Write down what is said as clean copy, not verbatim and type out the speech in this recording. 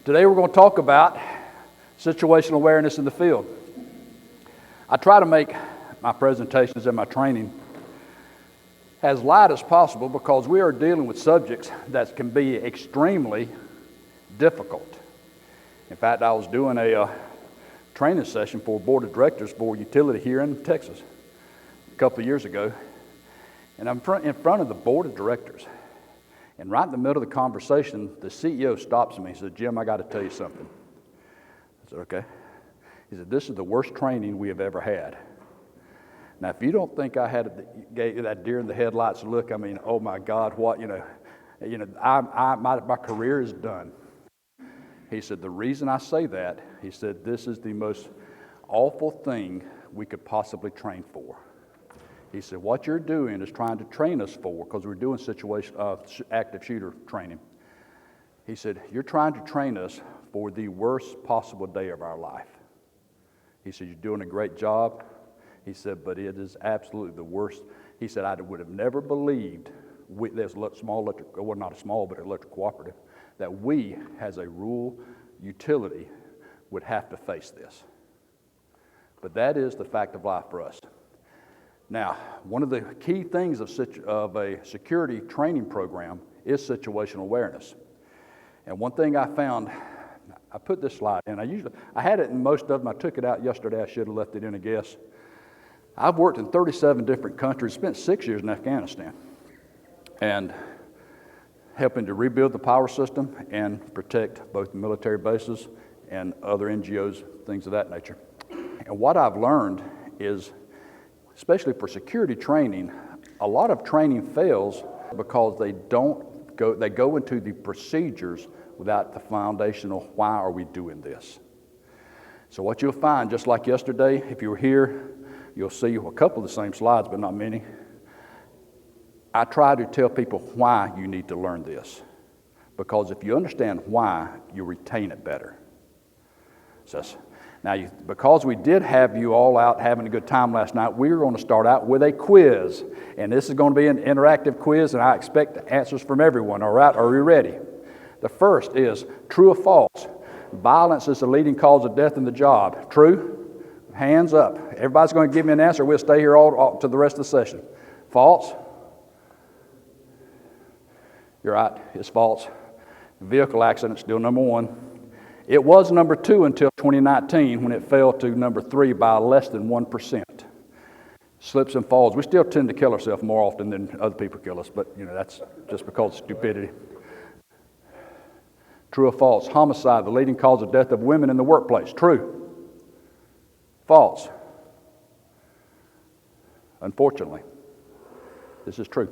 Today we're going to talk about situational awareness in the field. I try to make my presentations and my training as light as possible because we are dealing with subjects that can be extremely difficult. In fact, I was doing a training session for board of directors for utility here in Texas a couple of years ago, and I'm in front of the board of directors. And right in the middle of the conversation, the CEO stops me. He said, "Jim, I got to tell you something." I said, "Okay." He said, "This is the worst training we have ever had." Now, if you don't think I gave that deer in the headlights look, I mean, oh my God, what, my career is done. He said, "The reason I say that," he said, "this is the most awful thing we could possibly train for." He said, "What you're doing is trying to train us for," because we're doing active shooter training. He said, "You're trying to train us for the worst possible day of our life." He said, "You're doing a great job." He said, "But it is absolutely the worst." He said, "I would have never believed there's a small electric, well, not a small, but an electric cooperative, that we, as a rural utility, would have to face this. But that is the fact of life for us." Now, one of the key things of a security training program is situational awareness. And one thing I found, I put this slide in. I had it in most of them. I took it out yesterday. I should have left it in, I guess. I've worked in 37 different countries, spent 6 years in Afghanistan, and helping to rebuild the power system and protect both military bases and other NGOs, things of that nature. And what I've learned is, especially for security training, a lot of training fails because they go into the procedures without the foundational, why are we doing this? So what you'll find, just like yesterday, if you were here, you'll see a couple of the same slides, but not many. I try to tell people why you need to learn this, because if you understand why, you retain it better. Now, because we did have you all out having a good time last night, we're going to start out with a quiz. And this is going to be an interactive quiz, and I expect answers from everyone. All right, are we ready? The first is true or false. Violence is the leading cause of death in the job. True? Hands up. Everybody's going to give me an answer. We'll stay here all to the rest of the session. False? You're right, it's false. Vehicle accident, still number one. It was number 2 until 2019 when it fell to number 3 by less than 1%. Slips and falls. We still tend to kill ourselves more often than other people kill us, but that's just because of stupidity. True or false? Homicide, the leading cause of death of women in the workplace. True? False? Unfortunately, this is true.